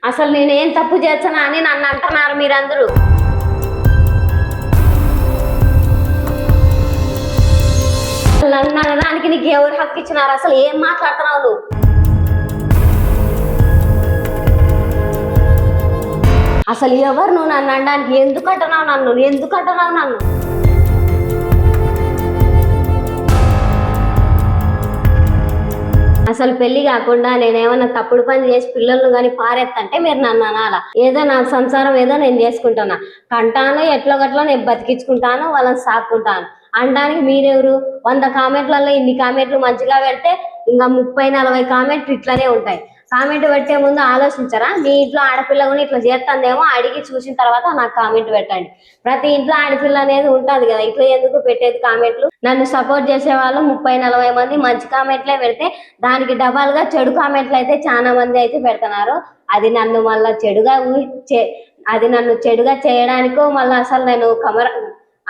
అసలు నేనేం తప్పు చేస్తానా అని నన్ను అంటున్నారు మీరందరూ. నన్ను అనడానికి నీకు ఎవరు హక్కు ఇచ్చినారు? అసలు ఏం మాట్లాడుతున్నావు నువ్వు? అసలు ఎవరు నువ్వు నన్ను అనడానికి? ఎందుకు అంటున్నావు నన్ను? ఎందుకు అంటున్నావు నన్ను? అసలు పెళ్లి కాకుండా నేనేమన్నా తప్పుడు పని చేసి పిల్లలను కానీ పారెత్తంటే మీరు నన్ను అనాలా? ఏదో నా సంసారం ఏదో నేను చేసుకుంటానా, కంటాను ఎట్లో గట్లా నేను బతికించుకుంటాను, వాళ్ళని సాక్కుంటాను అనడానికి మీరెవరు? 100 కామెంట్లలో ఇన్ని కామెంట్లు మంచిగా పెడితే ఇంకా 30-40 కామెంట్లు ఇట్లానే ఉంటాయి. కామెంట్ పెట్టే ముందు ఆలోచించరా? మీ ఇంట్లో ఆడపిల్ల కూడా ఇట్లా చేస్తుందేమో అడిగి చూసిన తర్వాత నాకు కామెంట్ పెట్టండి. ప్రతి ఇంట్లో ఆడపిల్ల అనేది ఉంటుంది కదా, ఇట్లా ఎందుకు పెట్టేది కామెంట్లు? నన్ను సపోర్ట్ చేసే వాళ్ళు 30-40 మంది మంచి కామెంట్లే పెడితే దానికి డబల్ గా చెడు కామెంట్లు అయితే చాలా మంది అయితే పెడుతున్నారు. అది నన్ను మళ్ళా చెడుగా చేయడానికో మళ్ళీ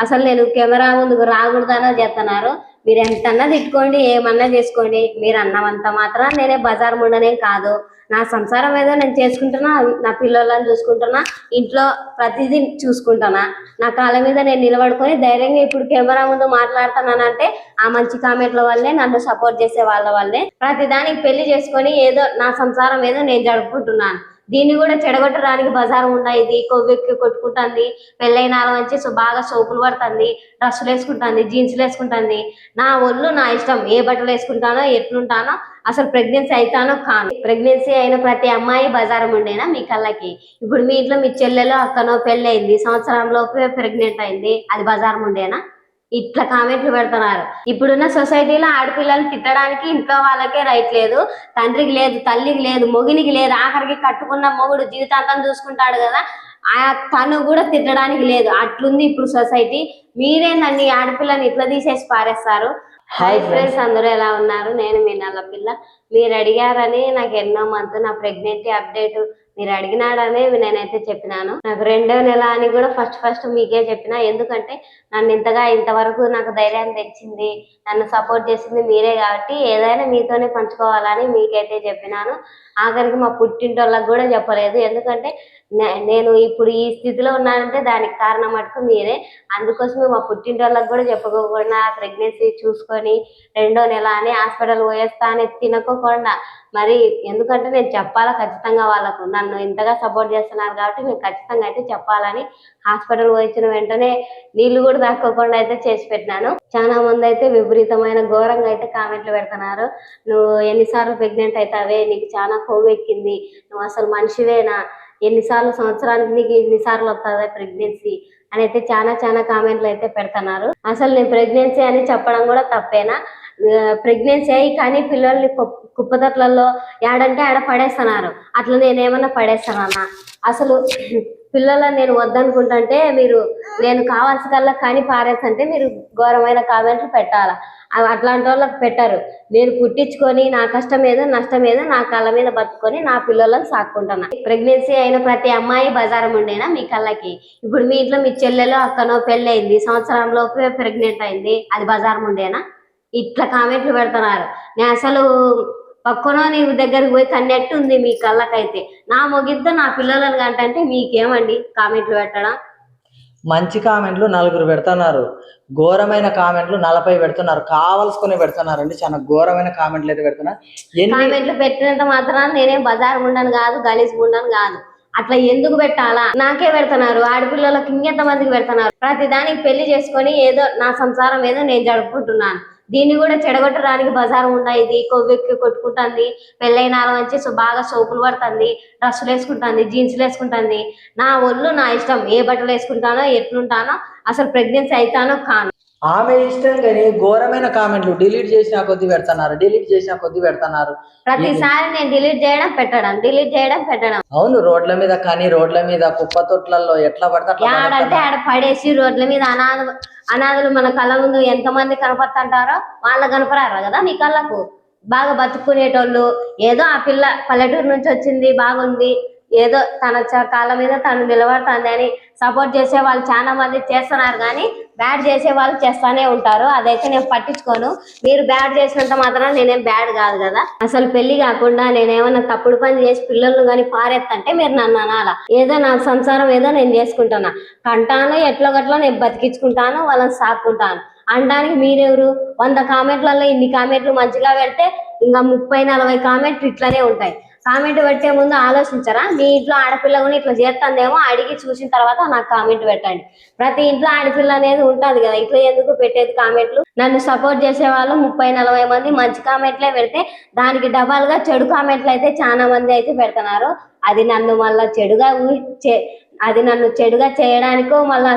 అసలు నేను కెమెరా ముందుకు రాకూడదనో చేస్తున్నారు. మీరు ఎంతన్నా తిట్టుకోండి, ఏమన్నా చేసుకోండి, మీరు అన్నమంత మాత్రం నేనే బజార్ ముండనేం కాదు. నా సంసారం ఏదో నేను చేసుకుంటున్నా, నా పిల్లలను చూసుకుంటున్నా, ఇంట్లో ప్రతిదీ చూసుకుంటున్నా. నా కాళ్ళ మీద నేను నిలబడుకొని ధైర్యంగా ఇప్పుడు కెమెరా ముందు మాట్లాడుతున్నానంటే ఆ మంచి కామెంట్ల వల్లే, నన్ను సపోర్ట్ చేసే వాళ్ళ వల్లే. ప్రతిదానికి పెళ్లి చేసుకొని ఏదో నా సంసారం ఏదో నేను జరుపుకుంటున్నాను. దీన్ని కూడా చెడగొట్టడానికి బజార్ ఉండా, ఇది కొవ్వెక్కి కొట్టుకుంటుంది, పెళ్ళైన మంచి బాగా సోపులు పడుతుంది, డ్రెస్సులు వేసుకుంటుంది, జీన్సులు వేసుకుంటుంది. నా ఒళ్ళు నా ఇష్టం, ఏ బట్టలు వేసుకుంటానో ఎట్లుంటానో. అసలు ప్రెగ్నెన్సీ అయితానో కాను. ప్రెగ్నెన్సీ అయిన ప్రతి అమ్మాయి బజారం ఉండేనా మీ కళ్ళకి? ఇప్పుడు మీ ఇంట్లో మీ చెల్లెలో అక్కనో పెళ్ళి అయింది, సంవత్సరంలోపే ప్రెగ్నెంట్ అయింది, అది బజారం ఉండేనా? ఇట్లా కామెంట్లు పెడుతున్నారు. ఇప్పుడున్న సొసైటీలో ఆడపిల్లలు తిట్టడానికి ఇంట్లో వాళ్ళకే రైట్ లేదు, తండ్రికి లేదు, తల్లికి లేదు, మొగినికి లేదు, ఆఖరికి కట్టుకున్న మొగుడు జీవితాంతం చూసుకుంటాడు కదా, తను కూడా తిట్టడానికి లేదు. అట్లుంది ఇప్పుడు సొసైటీ. మీరేందండి ఆడపిల్లని ఇట్లా తీసేసి పారేస్తారు? హాయ్ ఫ్రెండ్స్, అందరూ ఎలా ఉన్నారు? నేను మీ నల్ల పిల్ల. మీరు అడిగారని నాకు ఎన్నో మంత్ నా ప్రెగ్నెన్సీ అప్డేట్ మీరు అడిగినాడని నేనైతే చెప్పినాను. నాకు 2వ నెల అని కూడా ఫస్ట్ మీకే చెప్పిన. ఎందుకంటే నన్ను ఇంతవరకు నాకు ధైర్యాన్ని తెచ్చింది, నన్ను సపోర్ట్ చేసింది మీరే కాబట్టి ఏదైనా మీతోనే పంచుకోవాలని మీకైతే చెప్పినాను. ఆఖరికి మా పుట్టింటోళ్ళకి కూడా చెప్పలేదు. ఎందుకంటే నేను ఇప్పుడు ఈ స్థితిలో ఉన్నానంటే దానికి కారణం మటుకు మీరే. అందుకోసమే మా పుట్టింటోళ్ళకి కూడా చెప్పుకోకుండా ప్రెగ్నెన్సీ చూసుకొని 2వ నెల అని హాస్పిటల్ పోయేస్తా అని తినకోకుండా మరి, ఎందుకంటే నేను చెప్పాలా ఖచ్చితంగా వాళ్ళకు. నన్ను ఇంతగా సపోర్ట్ చేస్తున్నారు కాబట్టి నేను ఖచ్చితంగా అయితే చెప్పాలని హాస్పిటల్ పోయించిన వెంటనే నీళ్లు కూడా తాక్కోకుండా అయితే చేసి పెట్టినాను. చాలా మంది అయితే విపరీతమైన ఘోరంగా అయితే కామెంట్లు పెడుతున్నారు. నువ్వు ఎన్నిసార్లు ప్రెగ్నెంట్ అవుతావే, నీకు చాలా కొవ్వు ఎక్కింది, నువ్వు అసలు మనిషివేనా, ఎన్నిసార్లు సంవత్సరానికి నీకు ఎన్నిసార్లు వస్తుందా ప్రెగ్నెన్సీ అని అయితే చాలా కామెంట్లు అయితే పెడుతున్నారు. అసలు నేను ప్రెగ్నెన్సీ అని చెప్పడం కూడా తప్పేనా? ప్రెగ్నెన్సీ అయ్యి కానీ పిల్లల్ని కుప్పతొట్లలో ఏడంటే ఆడ పడేస్తున్నారు. అట్లా నేనేమన్నా పడేస్తానన్నా? అసలు పిల్లలను నేను వద్దనుకుంటుంటే మీరు నేను కావాల్సి కల్లా కానీ పారేసంటే మీరు ఘోరమైన కామెంట్లు పెట్టాలా? అట్లాంటి వాళ్ళకి పెట్టరు. నేను పుట్టించుకొని నా కష్టం ఏదో నష్టం ఏదో నా కళ్ళ మీద బతుకొని నా పిల్లలను సాక్కుంటున్నా. ప్రెగ్నెన్సీ అయిన ప్రతి అమ్మాయి బజారం ఉండేనా మీ కళ్ళకి? ఇప్పుడు మీ ఇంట్లో మీ చెల్లెలో అక్కనో పెళ్ళి అయింది, సంవత్సరంలోపే ప్రెగ్నెంట్ అయింది, అది బజారం ఉండేనా? ఇట్లా కామెంట్లు పెడుతున్నారు. నేను అసలు పక్కనో నీ దగ్గరికి పోయి కన్నెట్టు ఉంది మీ కళ్ళకైతే. నా మొగిద్దో నా పిల్లలను కంటే మీకేమండి కామెంట్లు పెట్టడం? మంచి కామెంట్లు 4 పెడుతున్నారు, ఘోరమైన కామెంట్లు 40 పెడుతున్నారు, కావలసుకొని పెడుతున్నారండి. చాలా ఘోరమైన కామెంట్లు అయితే పెడుతున్నారు. కామెంట్లు పెట్టినంత మాత్రాన నేనేం బజార్ ఉండను కాదు, గలీజ్ ఉండను కాదు. అట్లా ఎందుకు పెట్టాలా? నాకే పెడుతున్నారు, ఆడపిల్లలకు ఇంకెంత మందికి పెడుతున్నారు. ప్రతి దానికి పెళ్లి చేసుకొని ఏదో నా సంసారం ఏదో నేను జరుపుకుంటున్నాను. దీన్ని కూడా చెడగొట్టడానికి బజార్ ఉండా, ఇది కొవ్వెక్కి కొట్టుకుంటుంది, పెళ్ళైన మంచి బాగా సోపులు పడుతుంది, డ్రెస్సులు వేసుకుంటుంది, జీన్సులు వేసుకుంటుంది. నా ఒళ్ళు నా ఇష్టం, ఏ బట్టలు వేసుకుంటానో ఎట్లుంటానో. అసలు ప్రెగ్నెన్సీ అయితానో కాను. ఆమె ఇష్టం కానీ ఘోరమైన కామెంట్లు డిలీట్ చేసిన కొద్ది పెడుతున్నారు. ప్రతిసారి నేను డిలీట్ చేయడం పెట్టడం. అవును, రోడ్ల మీద కానీ రోడ్ల మీద కుప్ప తొట్లలో ఎట్లా పడతా ఆడ పడేసి రోడ్ల మీద అనాథులు మన కళ్ళ ముందు ఎంతమంది కనపడుతుంటారో వాళ్ళ కనపరారు కదా మీ కళ్ళకు. బాగా బతుకునేటోళ్ళు ఏదో ఆ పిల్ల పల్లెటూరు నుంచి వచ్చింది బాగుంది, ఏదో తన కాళ్ళ మీద తను నిలబడుతుంది అని సపోర్ట్ చేసే వాళ్ళు చాలా మంది చేస్తున్నారు, కానీ బ్యాడ్ చేసే వాళ్ళు చేస్తానే ఉంటారు. అదైతే నేను పట్టించుకోను. మీరు బ్యాడ్ చేసినంత మాత్రం నేనేం బ్యాడ్ కాదు కదా. అసలు పెళ్లి కాకుండా నేనేమన్నా తప్పుడు పని చేసి పిల్లలను కానీ పారెత్తంటే మీరు నన్ను అనాలా. ఏదో నా సంసారం ఏదో నేను చేసుకుంటున్నా, కంటాను ఎట్లో గట్లా నేను బతికించుకుంటాను, వాళ్ళని సాక్కుంటాను అనడానికి మీరెవరు? 100 కామెంట్లలో ఇన్ని కామెంట్లు మంచిగా పెడితే ఇంకా 30-40 కామెంట్లు ఇట్లానే ఉంటాయి. కామెంట్ పెట్టే ముందు ఆలోచించరా? మీ ఇంట్లో ఆడపిల్ల కూడా ఇట్లా చేస్తుందేమో అడిగి చూసిన తర్వాత నాకు కామెంట్ పెట్టండి. ప్రతి ఇంట్లో ఆడపిల్ల అనేది ఉంటుంది కదా, ఇట్లా ఎందుకు పెట్టేది కామెంట్లు? నన్ను సపోర్ట్ చేసే వాళ్ళు 30-40 మంది మంచి కామెంట్లే పెడితే దానికి డబల్ గా చెడు కామెంట్లు అయితే చాలా మంది అయితే పెడుతున్నారు. అది నన్ను మళ్ళా అది నన్ను చెడుగా చేయడానికో మళ్ళీ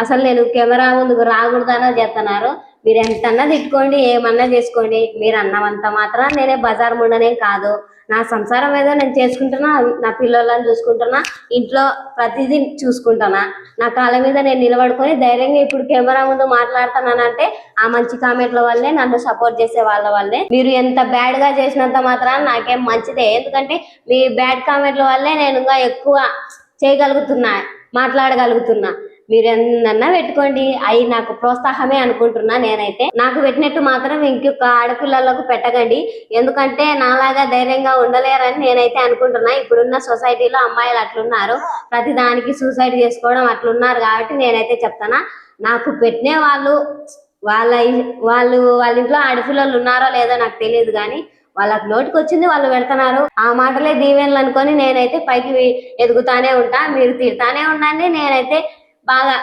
అసలు నేను కెమెరా ముందుకు రాకూడదనో చేస్తున్నారు. మీరు ఎంతన్నా తిట్టుకోండి, ఏమన్నా చేసుకోండి, మీరు అన్నమంత మాత్రం నేనే బజార్ ముండనేం కాదు. నా సంసారం ఏదో నేను చేసుకుంటున్నా, నా పిల్లలను చూసుకుంటున్నా, ఇంట్లో ప్రతిదీ చూసుకుంటున్నా. నా కాళ్ళ మీద నేను నిలబడుకొని ధైర్యంగా ఇప్పుడు కెమెరా ముందు మాట్లాడుతున్నానంటే ఆ మంచి కామెంట్ల వల్లే, నన్ను సపోర్ట్ చేసే వాళ్ళ వల్లే. మీరు ఎంత బ్యాడ్ గా చేసినంత మాత్రం నాకేం మంచిదే, ఎందుకంటే మీ బ్యాడ్ కామెంట్ల వల్లే నేను ఇంకా ఎక్కువ చేయగలుగుతున్నా, మాట్లాడగలుగుతున్నా. మీరు ఎన్నన్నా పెట్టుకోండి, అవి నాకు ప్రోత్సాహమే అనుకుంటున్నా. నేనైతే నాకు పెట్టినట్టు మాత్రం ఇంకొక ఆడపిల్లలకు పెట్టకండి, ఎందుకంటే నాలాగా ధైర్యంగా ఉండలేరని నేనైతే అనుకుంటున్నా. ఇప్పుడున్న సొసైటీలో అమ్మాయిలు అట్లున్నారు, ప్రతి దానికి సూసైడ్ చేసుకోవడం అట్లున్నారు. కాబట్టి నేనైతే చెప్తానా, నాకు పెట్టిన వాళ్ళ ఇంట్లో ఆడపిల్లలు ఉన్నారో లేదో నాకు తెలియదు, కానీ వాళ్ళకి నోటికి వచ్చింది వాళ్ళు పెడుతున్నారు. ఆ మాటలే దీవెనలు అనుకొని నేనైతే పైకి ఎదుగుతానే ఉంటా. మీరు తిడతానే ఉండండి, నేనైతే బాగా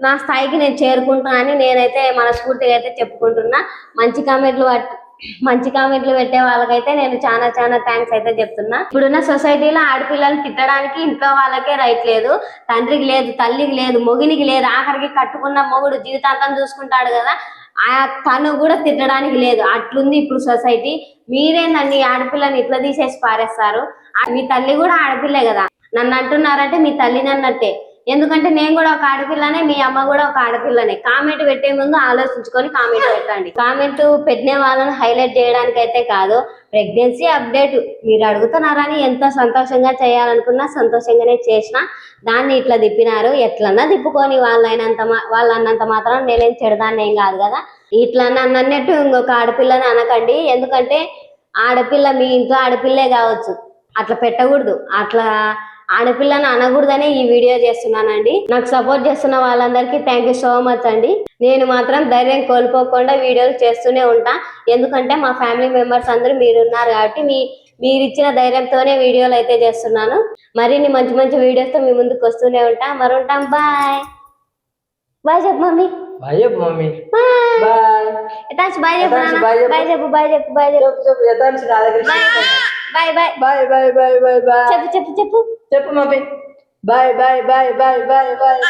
నా స్థాయికి నేను చేరుకుంటా అని నేనైతే మనస్ఫూర్తిగా అయితే చెప్పుకుంటున్నా. మంచి కామెంట్లు పెట్టే వాళ్ళకైతే నేను చాలా చాలా థ్యాంక్స్ అయితే చెప్తున్నా. ఇప్పుడున్న సొసైటీలో ఆడపిల్లలు తిట్టడానికి ఇంట్లో వాళ్ళకే రైట్ లేదు, తండ్రికి లేదు, తల్లికి లేదు, మొగునికి లేదు, ఆఖరికి కట్టుకున్న మొగుడు జీవితాంతం చూసుకుంటాడు కదా, తను కూడా తిట్టడానికి లేదు. అట్లుంది ఇప్పుడు సొసైటీ. మీరేందండి ఆడపిల్లని ఇట్లా తీసేసి పారేస్తారు? మీ తల్లి కూడా ఆడపిల్లే కదా. నన్ను అంటున్నారంటే మీ తల్లిని అన్నట్టే, ఎందుకంటే నేను కూడా ఒక ఆడపిల్లనే, మీ అమ్మ కూడా ఒక ఆడపిల్లనే. కామెంట్ పెట్టే ముందు ఆలోచించుకొని కామెంట్ పెట్టండి. కామెంట్ పెట్టిన వాళ్ళని హైలైట్ చేయడానికి అయితే కాదు. ప్రెగ్నెన్సీ అప్డేట్ మీరు అడుగుతున్నారని ఎంత సంతోషంగా చేయాలనుకున్నా సంతోషంగానే చేసిన, దాన్ని ఇట్లా తిప్పినారు. ఎట్లన్నా తిప్పుకొని వాళ్ళు అన్నంత మాత్రం నేనేం చెడదాన్ని ఏం కాదు కదా. ఇట్లా నన్ను అన్నట్టు ఇంకొక ఆడపిల్లని అనకండి, ఎందుకంటే ఆడపిల్ల మీ ఇంట్లో ఆడపిల్లే కావచ్చు, అట్లా పెట్టకూడదు. అట్లా ఆడపిల్లని అనకూడదని ఈ వీడియో చేస్తున్నానండి. నాకు సపోర్ట్ చేస్తున్న వాళ్ళందరికీ థ్యాంక్ యూ సో మచ్ అండి. నేను మాత్రం ధైర్యం కోల్పోకుండా వీడియోలు చేస్తూనే ఉంటా, ఎందుకంటే మా ఫ్యామిలీ మెంబర్స్ అందరూ మీరున్నారు కాబట్టి మీరు ఇచ్చిన ధైర్యంతోనే వీడియోలు అయితే చేస్తున్నాను. మరిన్ని మంచి మంచి వీడియోస్తో మీ ముందుకు వస్తూనే ఉంటా. మరి ఉంటాం, బాయ్ బాయ్ చెప్పు మమ్మీ. బాయ్ చెప్పు మమ్మీ. బాయ్ బాయ్ చెప్పు బాయ్ చెప్పు బాయ్ చెప్పు బాయ్ చెప్పు bye bye bye bye bye bye bye చెప్పు చెప్పు చెప్పు చెప్పు mummy. Bye bye bye bye bye bye.